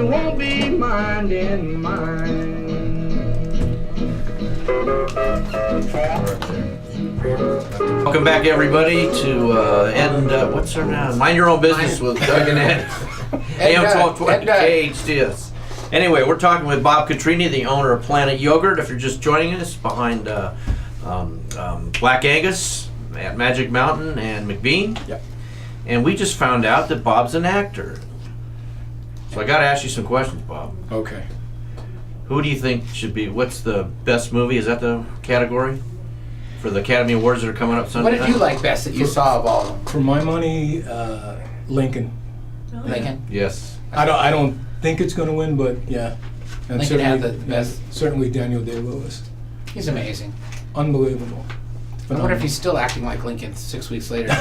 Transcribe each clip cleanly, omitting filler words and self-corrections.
you won't be minding mine. Welcome back, everybody, to what's her name? Mind Your Own Business with Doug and Ed. AM 1220 KHTS. Anyway, we're talking with Bob Catrini, the owner of Planet Yogurt. If you're just joining us, behind Black Angus at Magic Mountain and McBean. Yep. And we just found out that Bob's an actor. So I got to ask you some questions, Bob. Okay. Who do you think should be? What's the best movie? Is that the category for the Academy Awards that are coming up Sunday What did you like best that you saw of all of them? For my money, Lincoln. Lincoln? Yes. I don't think it's going to win, but yeah. And Lincoln had the best. Certainly Daniel Day-Lewis. He's amazing. Unbelievable. I wonder if he's still acting like Lincoln 6 weeks later.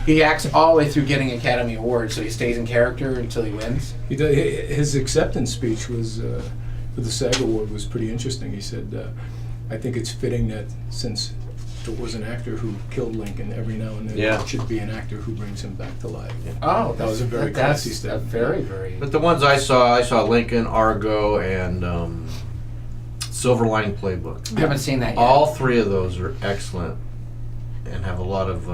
He acts all the way through getting Academy Awards, so he stays in character until he wins. His acceptance speech was for the SAG Award was pretty interesting. He said, "I think it's fitting that since there was an actor who killed Lincoln, every now and then there should be an actor who brings him back to life." Oh, that was a very classy step. Very, very. But the ones I saw Lincoln, Argo, and Silver Lining Playbook. I haven't seen that yet. All three of those are excellent and have a lot of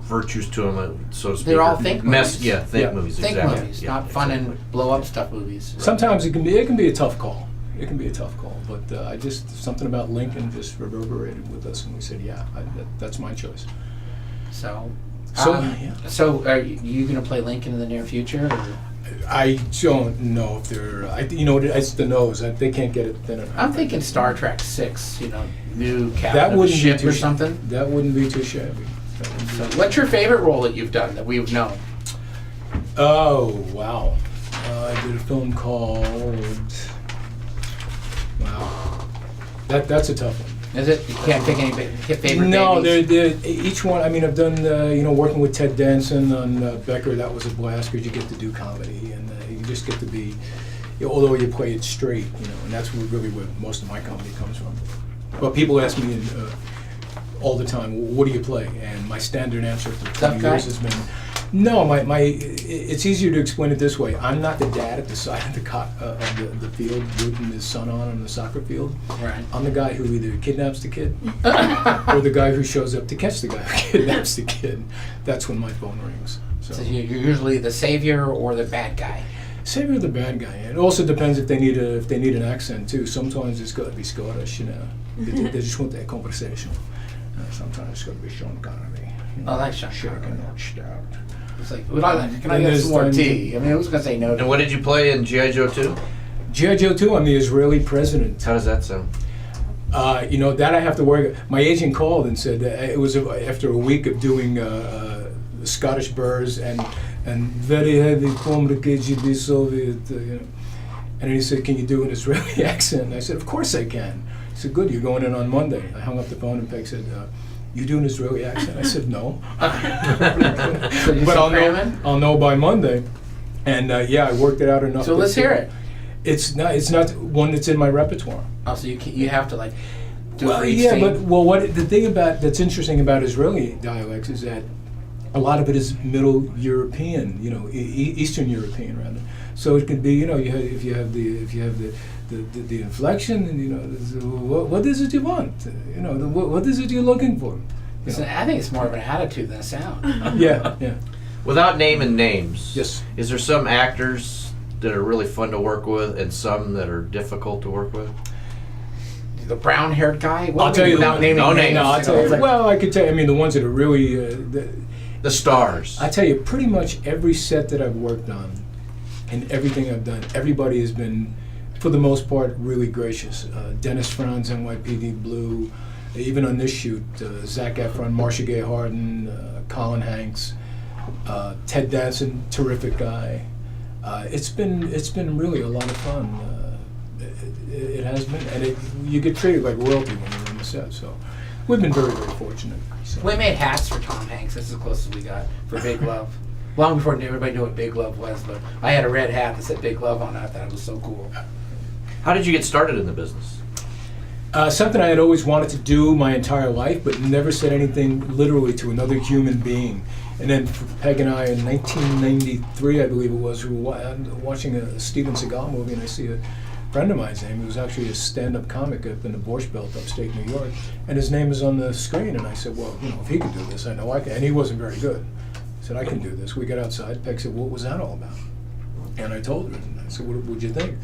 virtues to them, so to speak. They're all think movies. Think movies. Think exactly. movies, not fun and blow up stuff movies. Right. Sometimes it can be a tough call. It can be a tough call, but I just something about Lincoln just reverberated with us, and we said, that's my choice. So are you going to play Lincoln in the near future? Or? I don't know if they're. It's the nose. They can't get it thin enough. I'm thinking Star Trek 6. New that captain of a wouldn't ship be too or something. That wouldn't be too shabby. So, what's your favorite role that you've done that we've known? Oh wow! I did a film called. Wow, that's a tough one. Is it? You can't pick any favorite. No, babies? they're each one. I mean, I've done working with Ted Danson on Becker. That was a blast because you get to do comedy and you just get to be. Although you play it straight, and that's really where most of my comedy comes from. But people ask me all the time, "What do you play?" And my standard answer for 20 years has been, "No, it's easier to explain it this way. I'm not the dad at the side of the field rooting his son on the soccer field. Right. I'm the guy who either kidnaps the kid or the guy who shows up to catch the guy who kidnaps the kid. That's when my phone rings." So you're usually the savior or the bad guy. Savior or the bad guy. It also depends if they need an accent too. Sometimes it's got to be Scottish, They just want that conversation. Sometimes it's got to be Sean Connery. I like Sean Shaken, Connery. not stout. It's like, can I get some more tea? I mean, who's going to say no to And what did you play in G.I. Joe 2? G.I. Joe 2, I'm the Israeli president. How does that sound? That I have to work. My agent called and said it was after a week of doing Scottish burrs and very heavy from the KGB Soviet, And he said, "Can you do an Israeli accent?" And I said, "Of course I can." He said, "Good, you're going in on Monday." I hung up the phone and Peg said, "You do an Israeli accent?" I said, "No." But I'll know by Monday. And I worked it out enough. So let's hear it. It's not one that's in my repertoire. Oh, so you have to do it for each yeah, scene? but the thing that's interesting about Israeli dialects is that a lot of it is Middle European, Eastern European rather. So it could be, if you have the inflection, and what is it you want? What is it you're looking for? I think it's more of an attitude than a sound. Yeah. Without naming names, Yes. Is there some actors that are really fun to work with and some that are difficult to work with? The brown-haired guy? I'll tell you without naming no names. names. No, I'll tell you. Well, I could tell you. I mean, the ones that are really The stars. I tell you, pretty much every set that I've worked on and everything I've done, everybody has been, for the most part, really gracious. Dennis Franz, NYPD Blue, even on this shoot, Zac Efron, Marcia Gay Harden, Colin Hanks, Ted Danson, terrific guy. It's been really a lot of fun. It has been, and you get treated like royalty when you're on the set. So we've been very, very fortunate. So. We made hats for Tom Hanks. That's as close as we got for Big Love. Long before everybody knew what Big Love was, but I had a red hat that said Big Love on it. I thought it was so cool. How did you get started in the business? Something I had always wanted to do my entire life, but never said anything literally to another human being. And then for Peg and I, in 1993, I believe it was, we were watching a Steven Seagal movie, and I see a friend of mine's name, who was actually a stand-up comic up in the Borscht Belt, upstate New York, and his name is on the screen, and I said, well, you know, if he could do this, I know I can. And he wasn't very good. I said, I can do this. We got outside. Peg said, what was that all about? And I told her, and I said, what'd you think?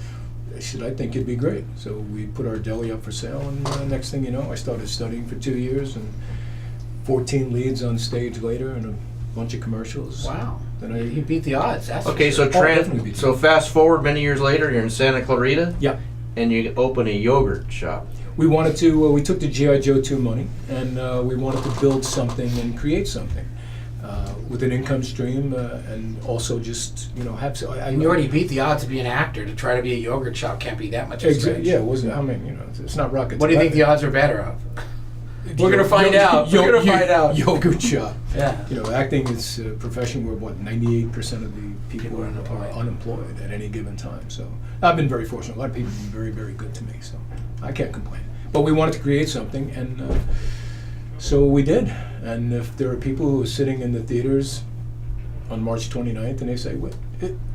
She said, I think it'd be great. So we put our deli up for sale, and next thing you know, I started studying for 2 years, and 14 leads on stage later, and a bunch of commercials. Wow. Then You beat the odds. That's Okay, for sure. so fast forward many years later, you're in Santa Clarita, Yeah. and you open a yogurt shop. We wanted to, we took the G.I. Joe 2 money, and we wanted to build something and create something with an income stream, and also just, you know, have. And you already beat the odds to be an actor. To try to be a yogurt shop can't be that much of a stretch. Yeah, it wasn't. I mean, you know, it's not rocket. What do you think the odds are better of? We're gonna find out. We're gonna find out. Yogurt shop. Yeah. You know, acting is a profession where 98% of the people are are unemployed at any given time. So I've been very fortunate. A lot of people have been very, very good to me. So I can't complain. But we wanted to create something, and so we did. And if there are people who are sitting in the theaters on March 29th and they say, "Wait,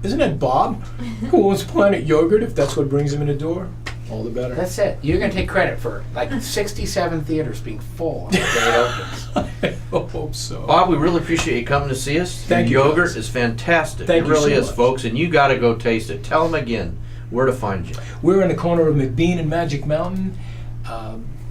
isn't that Bob who owns Planet Yogurt?" If that's what brings him in the door, all the better. That's it. You're gonna take credit for like 67 theaters being full on the day it opens. I hope so. Bob, we really appreciate you coming to see us. Thank Your you, yogurt guys. is fantastic. Thank it you really so is, much. folks, and you got to go taste it. Tell them again where to find you. We're in the corner of McBean and Magic Mountain,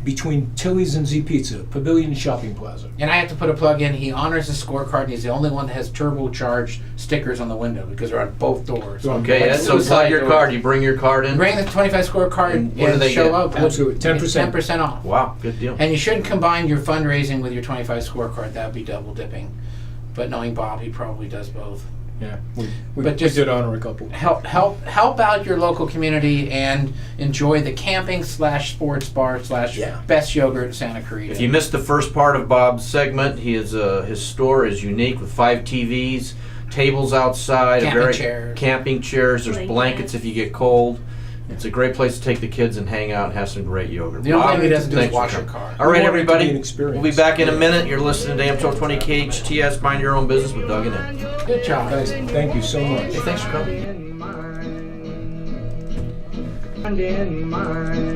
between Tilly's and Z Pizza, Pavilion Shopping Plaza. And I have to put a plug in. He honors the scorecard, and he's the only one that has turbocharged stickers on the window because they're on both doors. Okay, Like so suicide sell your doors. card. You bring your card in. Bring the 25 scorecard And and, what do they show get? up. Absolutely, 10%. 10% off. Wow, good deal. And you shouldn't combine your fundraising with your 25 scorecard. That would be double dipping. But knowing Bob, he probably does both. Yeah, we But just- did honor a couple. Help out your local community and enjoy the camping / sports bar / Yeah. best yogurt in Santa Clarita. If you missed the first part of Bob's segment, his store is unique with 5 TVs, tables outside, camping chairs. There's blankets if you get cold. It's a great place to take the kids and hang out and have some great yogurt. The only Bob, thing he doesn't do is thanks for wash your coming. car. All right, We want it to be everybody. an experience. We'll be back in a minute. You're listening to AM 1220 KHTS. Mind your own business with Doug and Ed. Good job. Guys, thank you so much. Hey, thanks for coming. In mind.